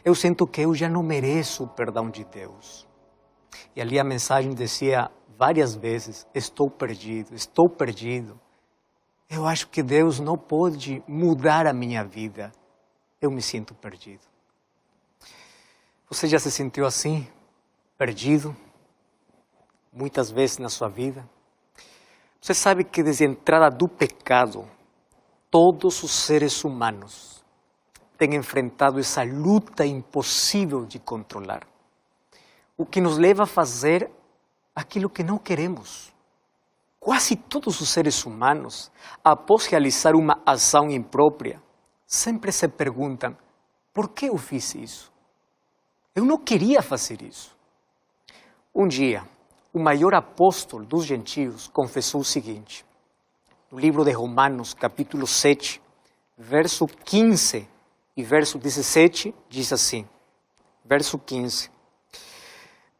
Eu sinto que eu já não mereço o perdão de Deus. E ali a mensagem dizia várias vezes, estou perdido, estou perdido. Eu acho que Deus não pode mudar a minha vida. Eu me sinto perdido. Você já se sentiu assim, perdido? Muitas vezes na sua vida? Você sabe que desde a entrada do pecado, todos os seres humanos têm enfrentado essa luta impossível de controlar. O que nos leva a fazer aquilo que não queremos. Quase todos os seres humanos, após realizar uma ação imprópria, sempre se perguntam, por que eu fiz isso? Eu não queria fazer isso. Um dia, o maior apóstolo dos gentios confessou o seguinte, no livro de Romanos, capítulo 7, verso 15 e verso 17, diz assim, verso 15,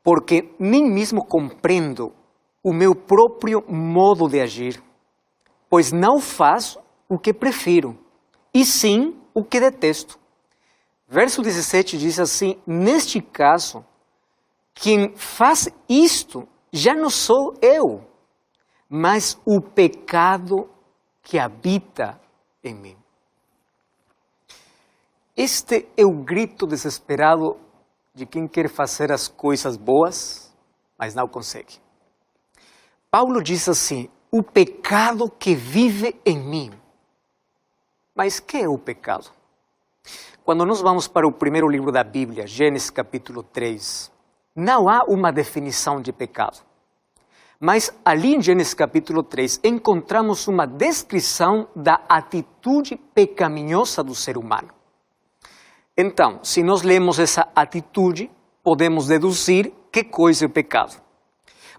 porque nem mesmo compreendo o meu próprio modo de agir, pois não faço o que prefiro, e sim o que detesto. Verso 17 diz assim, neste caso, quem faz isto já não sou eu, mas o pecado que habita em mim. Este é o grito desesperado de quem quer fazer as coisas boas, mas não consegue. Paulo diz assim, o pecado que vive em mim. Mas que é o pecado? Quando nós vamos para o primeiro livro da Bíblia, Gênesis capítulo 3, não há uma definição de pecado. Mas ali em Gênesis capítulo 3 encontramos uma descrição da atitude pecaminosa do ser humano. Então, se nós lemos essa atitude, podemos deduzir que coisa é o pecado.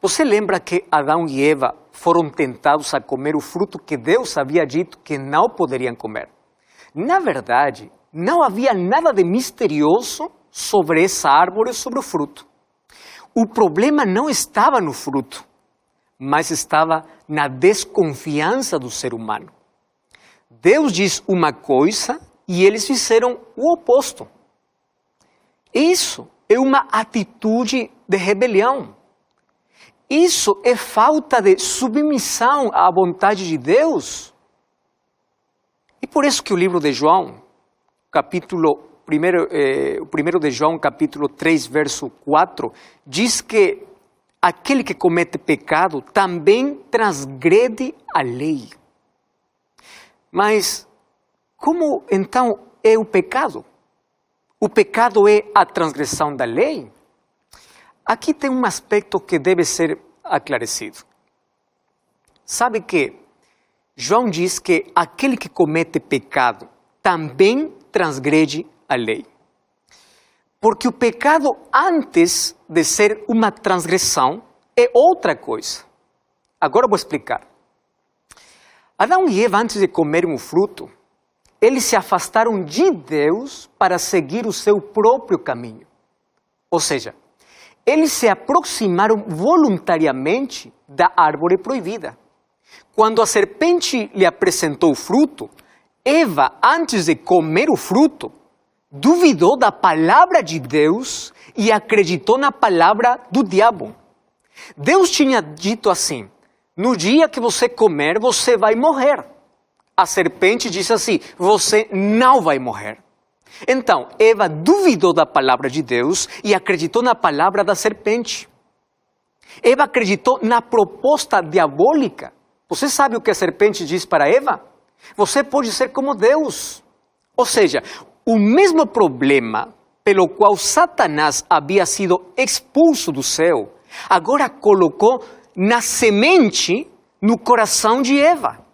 Você lembra que Adão e Eva foram tentados a comer o fruto que Deus havia dito que não poderiam comer? Na verdade, não havia nada de misterioso sobre essa árvore, sobre o fruto. O problema não estava no fruto, mas estava na desconfiança do ser humano. Deus diz uma coisa e eles fizeram o oposto. Isso é uma atitude de rebelião. Isso é falta de submissão à vontade de Deus. E por isso que o livro de João, o primeiro de João, capítulo 3, verso 4, diz que aquele que comete pecado também transgrede a lei. Mas como então é o pecado? O pecado é a transgressão da lei? Aqui tem um aspecto que deve ser aclarecido. Sabe que João diz que aquele que comete pecado também transgrede a lei. Porque o pecado, antes de ser uma transgressão, é outra coisa. Agora eu vou explicar. Adão e Eva, antes de comerem o fruto, eles se afastaram de Deus para seguir o seu próprio caminho. Ou seja, eles se aproximaram voluntariamente da árvore proibida. Quando a serpente lhe apresentou o fruto, Eva, antes de comer o fruto, duvidou da palavra de Deus e acreditou na palavra do diabo. Deus tinha dito assim, no dia que você comer, você vai morrer. A serpente disse assim, você não vai morrer. Então, Eva duvidou da palavra de Deus e acreditou na palavra da serpente. Eva acreditou na proposta diabólica. Você sabe o que a serpente diz para Eva? Você pode ser como Deus. Ou seja, o mesmo problema pelo qual Satanás havia sido expulso do céu, agora colocou na semente no coração de Eva.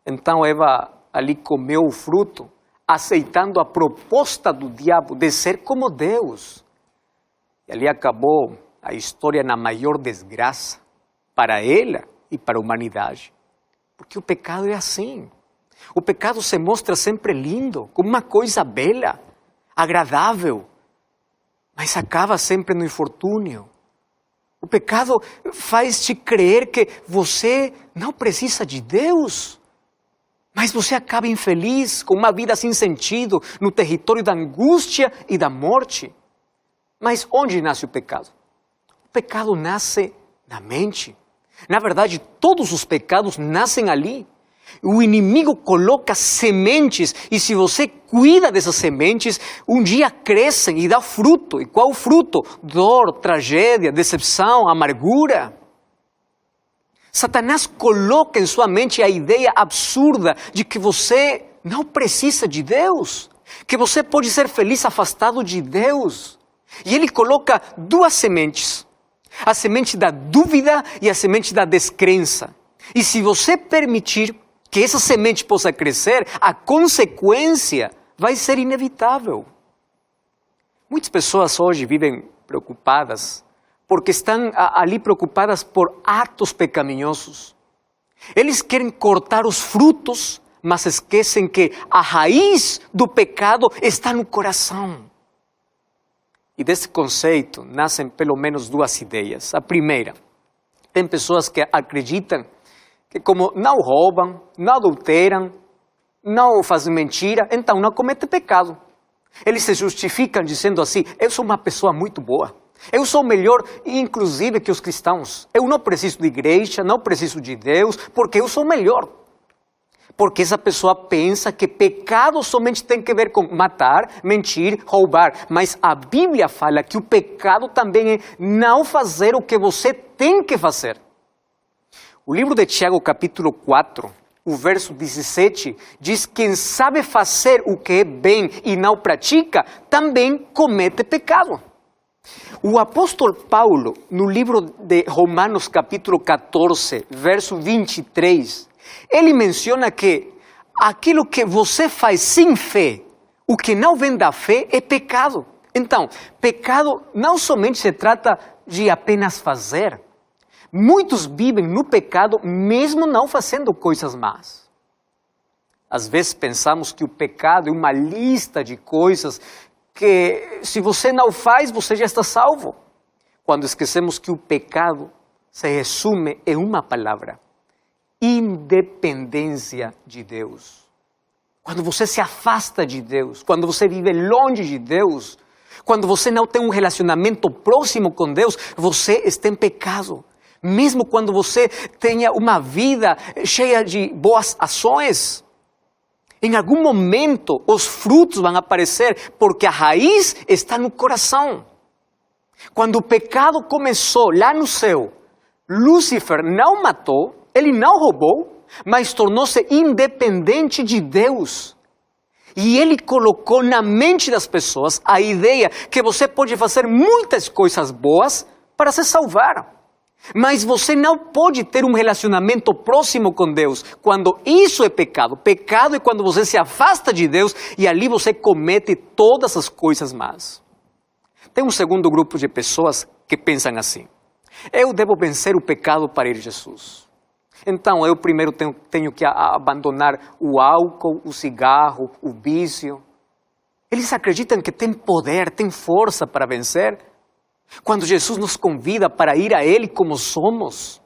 Então Eva ali comeu o fruto, aceitando a proposta do diabo de ser como Deus. E ali acabou a história na maior desgraça para ela e para a humanidade. Porque o pecado é assim. O pecado se mostra sempre lindo, como uma coisa bela, agradável, mas acaba sempre no infortúnio. O pecado faz te crer que você não precisa de Deus. Mas você acaba infeliz, com uma vida sem sentido, no território da angústia e da morte. Mas onde nasce o pecado? O pecado nasce na mente. Na verdade, todos os pecados nascem ali. O inimigo coloca sementes e se você cuida dessas sementes, um dia crescem e dá fruto. E qual fruto? Dor, tragédia, decepção, amargura. Satanás coloca em sua mente a ideia absurda de que você não precisa de Deus, que você pode ser feliz afastado de Deus. E ele coloca duas sementes, a semente da dúvida e a semente da descrença. E se você permitir que essa semente possa crescer, a consequência vai ser inevitável. Muitas pessoas hoje vivem preocupadas porque estão ali preocupadas por atos pecaminosos. Eles querem cortar os frutos, mas esquecem que a raiz do pecado está no coração. E desse conceito nascem pelo menos duas ideias. A primeira, tem pessoas que acreditam que como não roubam, não adulteram, não fazem mentira, então não cometem pecado. Eles se justificam dizendo assim, eu sou uma pessoa muito boa. Eu sou melhor, inclusive, que os cristãos. Eu não preciso de igreja, não preciso de Deus, porque eu sou melhor. Porque essa pessoa pensa que pecado somente tem que ver com matar, mentir, roubar. Mas a Bíblia fala que o pecado também é não fazer o que você tem que fazer. O livro de Tiago, capítulo 4, o verso 17, diz que quem sabe fazer o que é bem e não pratica, também comete pecado. O apóstolo Paulo, no livro de Romanos capítulo 14, verso 23, ele menciona que aquilo que você faz sem fé, o que não vem da fé, é pecado. Então, pecado não somente se trata de apenas fazer. Muitos vivem no pecado mesmo não fazendo coisas más. Às vezes pensamos que o pecado é uma lista de coisas que se você não faz, você já está salvo. Quando esquecemos que o pecado se resume em uma palavra: independência de Deus. Quando você se afasta de Deus, quando você vive longe de Deus, quando você não tem um relacionamento próximo com Deus, você está em pecado. Mesmo quando você tenha uma vida cheia de boas ações, em algum momento os frutos vão aparecer porque a raiz está no coração. Quando o pecado começou lá no céu, Lúcifer não matou, ele não roubou, mas tornou-se independente de Deus. E ele colocou na mente das pessoas a ideia que você pode fazer muitas coisas boas para se salvar. Mas você não pode ter um relacionamento próximo com Deus quando isso é pecado. Pecado é quando você se afasta de Deus e ali você comete todas as coisas más. Tem um segundo grupo de pessoas que pensam assim: eu devo vencer o pecado para ir a Jesus. Então eu primeiro tenho que abandonar o álcool, o cigarro, o vício. Eles acreditam que tem poder, tem força para vencer. Quando Jesus nos convida para ir a Ele como somos,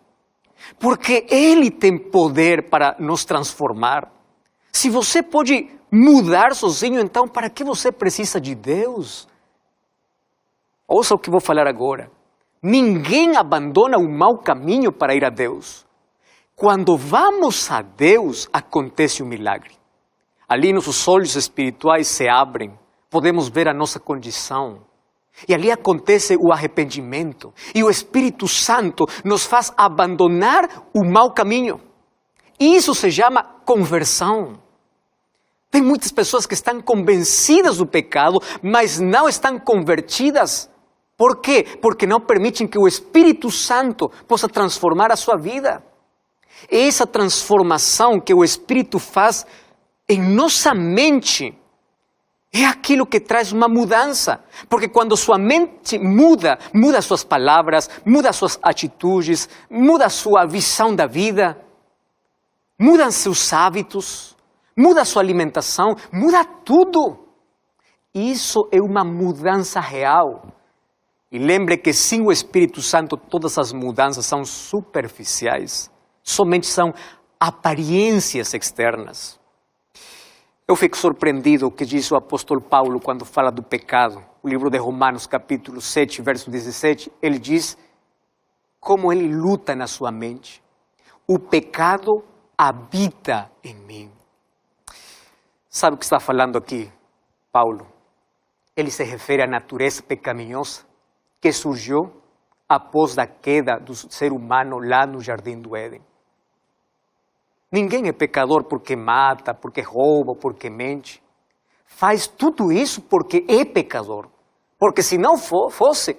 porque Ele tem poder para nos transformar. Se você pode mudar sozinho, então para que você precisa de Deus? Ouça o que vou falar agora. Ninguém abandona o mau caminho para ir a Deus. Quando vamos a Deus, acontece um milagre. Ali nossos olhos espirituais se abrem, podemos ver a nossa condição. E ali acontece o arrependimento. E o Espírito Santo nos faz abandonar o mau caminho. Isso se chama conversão. Tem muitas pessoas que estão convencidas do pecado, mas não estão convertidas. Por quê? Porque não permitem que o Espírito Santo possa transformar a sua vida. Essa transformação que o Espírito faz em nossa mente é aquilo que traz uma mudança. Porque quando sua mente muda, muda suas palavras, muda suas atitudes, muda sua visão da vida, mudam seus hábitos, muda sua alimentação, muda tudo. Isso é uma mudança real. E lembre que sem o Espírito Santo todas as mudanças são superficiais. Somente são aparências externas. Eu fico surpreendido o que diz o apóstolo Paulo quando fala do pecado. O livro de Romanos, capítulo 7, verso 17, ele diz como ele luta na sua mente. O pecado habita em mim. Sabe o que está falando aqui, Paulo? Ele se refere à natureza pecaminosa que surgiu após a queda do ser humano lá no Jardim do Éden. Ninguém é pecador porque mata, porque rouba, porque mente. Faz tudo isso porque é pecador. Porque se não fosse,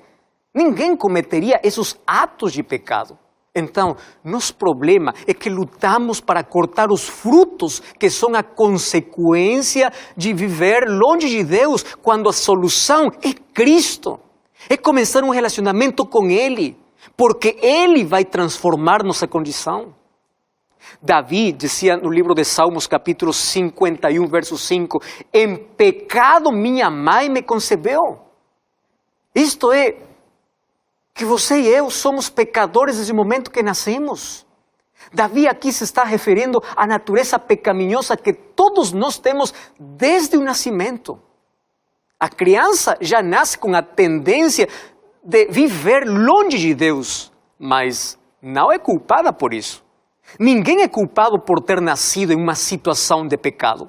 ninguém cometeria esses atos de pecado. Então, nosso problema é que lutamos para cortar os frutos que são a consequência de viver longe de Deus, quando a solução é Cristo. É começar um relacionamento com Ele, porque Ele vai transformar nossa condição. Davi dizia no livro de Salmos, capítulo 51, verso 5, em pecado minha mãe me concebeu. Isto é, que você e eu somos pecadores desde o momento que nascemos. Davi aqui se está referindo à natureza pecaminosa que todos nós temos desde o nascimento. A criança já nasce com a tendência de viver longe de Deus, mas não é culpada por isso. Ninguém é culpado por ter nascido em uma situação de pecado.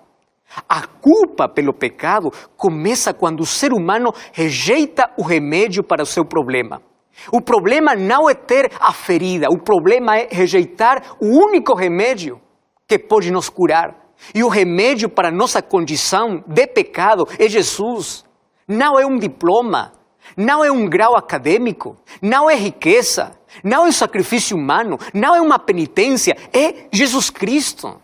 A culpa pelo pecado começa quando o ser humano rejeita o remédio para o seu problema. O problema não é ter a ferida, o problema é rejeitar o único remédio que pode nos curar. E o remédio para nossa condição de pecado é Jesus. Não é um diploma, não é um grau acadêmico, não é riqueza, não é um sacrifício humano, não é uma penitência, é Jesus Cristo.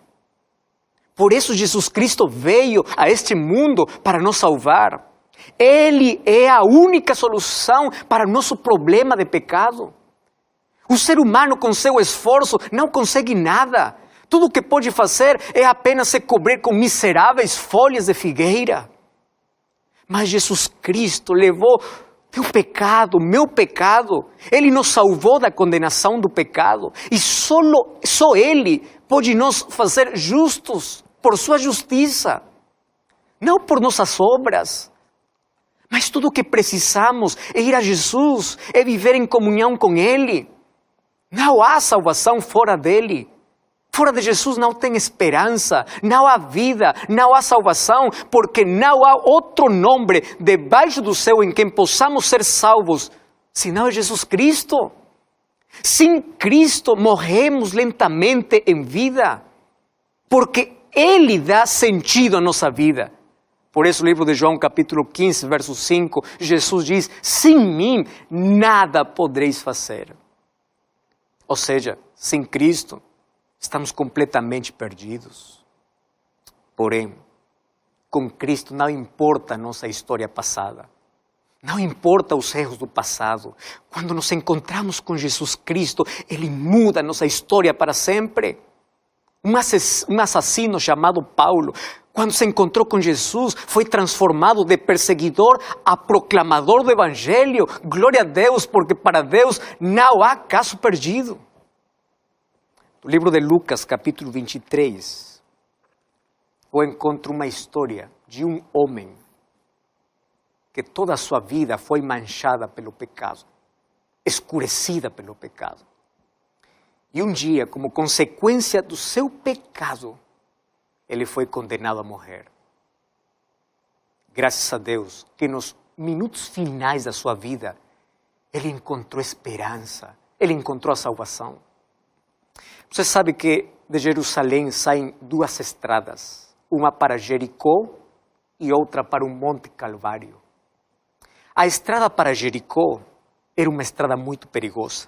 Por isso Jesus Cristo veio a este mundo para nos salvar. Ele é a única solução para o nosso problema de pecado. O ser humano com seu esforço não consegue nada. Tudo o que pode fazer é apenas se cobrir com miseráveis folhas de figueira. Mas Jesus Cristo levou teu pecado, meu pecado. Ele nos salvou da condenação do pecado. E só Ele pode nos fazer justos por sua justiça. Não por nossas obras. Mas tudo o que precisamos é ir a Jesus, é viver em comunhão com Ele. Não há salvação fora dEle. Fora de Jesus não tem esperança, não há vida, não há salvação, porque não há outro nome debaixo do céu em quem possamos ser salvos, senão é Jesus Cristo. Sem Cristo morremos lentamente em vida, porque Ele dá sentido à nossa vida. Por isso o livro de João, capítulo 15, verso 5, Jesus diz, sem mim nada podereis fazer. Ou seja, sem Cristo, estamos completamente perdidos. Porém, com Cristo não importa a nossa história passada. Não importa os erros do passado. Quando nos encontramos com Jesus Cristo, Ele muda a nossa história para sempre. Um assassino chamado Paulo, quando se encontrou com Jesus, foi transformado de perseguidor a proclamador do Evangelho. Glória a Deus, porque para Deus não há caso perdido. No livro de Lucas, capítulo 23, eu encontro uma história de um homem que toda a sua vida foi manchada pelo pecado, escurecida pelo pecado. E um dia, como consequência do seu pecado, ele foi condenado a morrer. Graças a Deus que nos minutos finais da sua vida, ele encontrou esperança, ele encontrou a salvação. Você sabe que de Jerusalém saem duas estradas, uma para Jericó e outra para o Monte Calvário. A estrada para Jericó era uma estrada muito perigosa.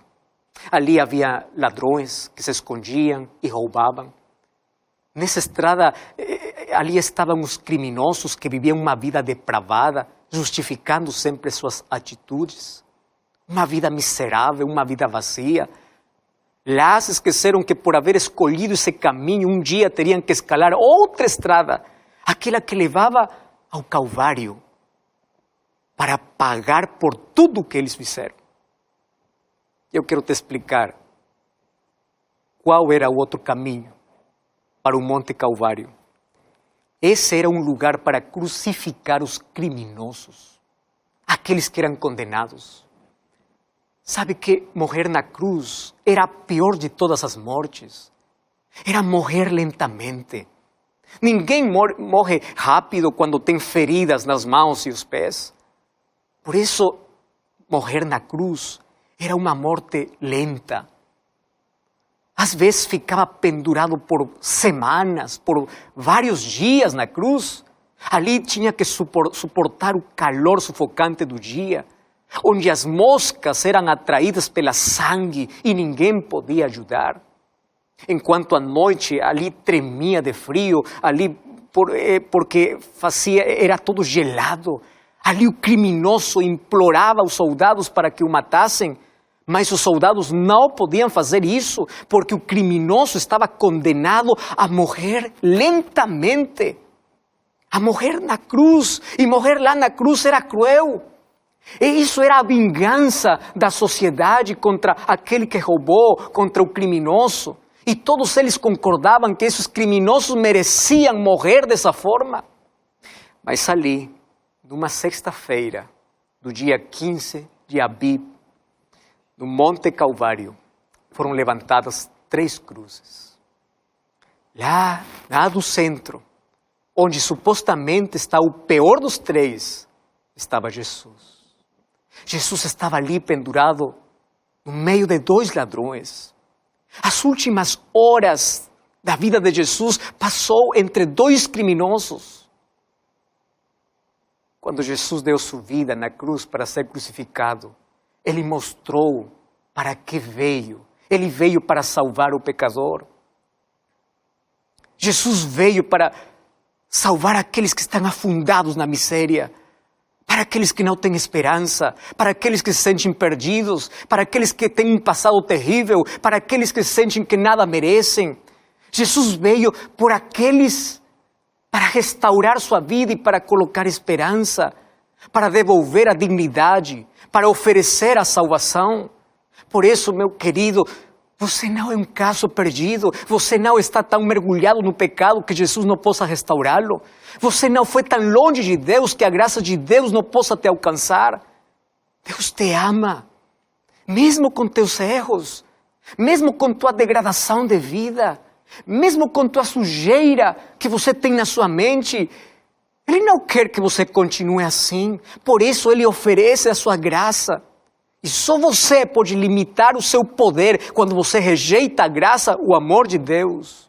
Ali havia ladrões que se escondiam e roubavam. Nessa estrada, ali estavam os criminosos que viviam uma vida depravada, justificando sempre suas atitudes. Uma vida miserável, uma vida vazia. Lá se esqueceram que por haver escolhido esse caminho, um dia teriam que escalar outra estrada, aquela que levava ao Calvário, para pagar por tudo o que eles fizeram. Eu quero te explicar qual era o outro caminho para o Monte Calvário. Esse era um lugar para crucificar os criminosos, aqueles que eram condenados. Sabe que morrer na cruz era a pior de todas as mortes. Era morrer lentamente. Ninguém morre rápido quando tem feridas nas mãos e os pés. Por isso, morrer na cruz era uma morte lenta. Às vezes ficava pendurado por semanas, por vários dias na cruz. Ali tinha que suportar o calor sufocante do dia, onde as moscas eram atraídas pela sangue e ninguém podia ajudar. Enquanto à noite ali tremia de frio, ali porque era todo gelado. Ali o criminoso implorava aos soldados para que o matassem, mas os soldados não podiam fazer isso, porque o criminoso estava condenado a morrer lentamente, a morrer na cruz, e morrer lá na cruz era cruel. E isso era a vingança da sociedade contra aquele que roubou, contra o criminoso. E todos eles concordavam que esses criminosos mereciam morrer dessa forma. Mas ali, numa sexta-feira, do dia 15 de Abib, no Monte Calvário, foram levantadas 3 cruzes. Lá do centro, onde supostamente está o pior dos 3, estava Jesus. Jesus estava ali pendurado no meio de 2 ladrões. As últimas horas da vida de Jesus passou entre 2 criminosos. Quando Jesus deu sua vida na cruz para ser crucificado, Ele mostrou para que veio. Ele veio para salvar o pecador. Jesus veio para salvar aqueles que estão afundados na miséria, para aqueles que não têm esperança, para aqueles que se sentem perdidos, para aqueles que têm um passado terrível, para aqueles que sentem que nada merecem. Jesus veio por aqueles para restaurar sua vida e para colocar esperança, para devolver a dignidade, para oferecer a salvação. Por isso, meu querido, você não é um caso perdido, você não está tão mergulhado no pecado que Jesus não possa restaurá-lo. Você não foi tão longe de Deus que a graça de Deus não possa te alcançar. Deus te ama, mesmo com teus erros, mesmo com tua degradação de vida, mesmo com tua sujeira que você tem na sua mente. Ele não quer que você continue assim, por isso Ele oferece a sua graça. E só você pode limitar o seu poder quando você rejeita a graça, o amor de Deus.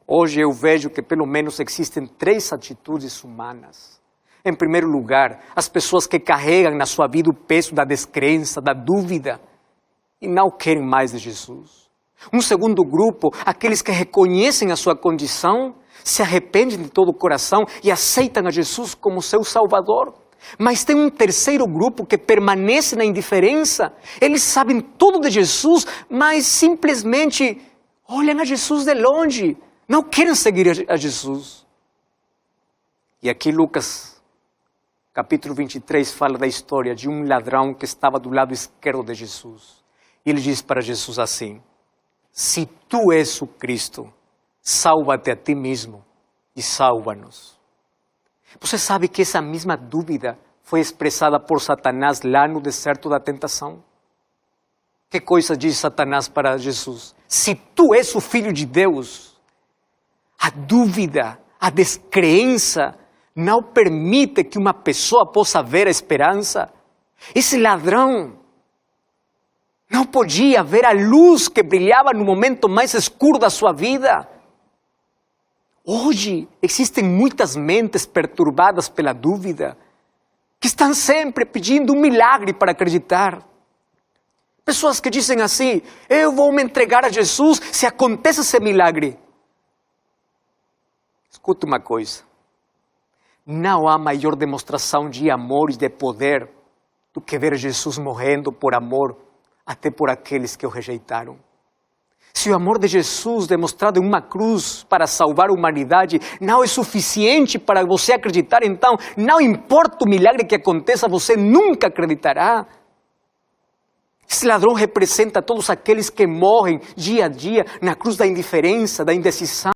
Hoje eu vejo que pelo menos existem 3 atitudes humanas. Em primeiro lugar, as pessoas que carregam na sua vida o peso da descrença, da dúvida, e não querem mais de Jesus. Um segundo grupo, aqueles que reconhecem a sua condição, se arrependem de todo o coração e aceitam a Jesus como seu Salvador. Mas tem um terceiro grupo que permanece na indiferença. Eles sabem tudo de Jesus, mas simplesmente olham a Jesus de longe. Não querem seguir a Jesus. E aqui Lucas, capítulo 23, fala da história de um ladrão que estava do lado esquerdo de Jesus. E ele diz para Jesus assim: se tu és o Cristo, salva-te a ti mesmo e salva-nos. Você sabe que essa mesma dúvida foi expressada por Satanás lá no deserto da tentação? Que coisa diz Satanás para Jesus? Se tu és o Filho de Deus, a dúvida, a descrença não permite que uma pessoa possa ver a esperança. Esse ladrão não podia ver a luz que brilhava no momento mais escuro da sua vida. Hoje existem muitas mentes perturbadas pela dúvida, que estão sempre pedindo um milagre para acreditar. Pessoas que dizem assim: eu vou me entregar a Jesus se acontece esse milagre. Escuta uma coisa, não há maior demonstração de amor e de poder do que ver Jesus morrendo por amor, até por aqueles que o rejeitaram. Se o amor de Jesus demonstrado em uma cruz para salvar a humanidade não é suficiente para você acreditar, então não importa o milagre que aconteça, você nunca acreditará. Esse ladrão representa todos aqueles que morrem dia a dia na cruz da indiferença, da indecisão.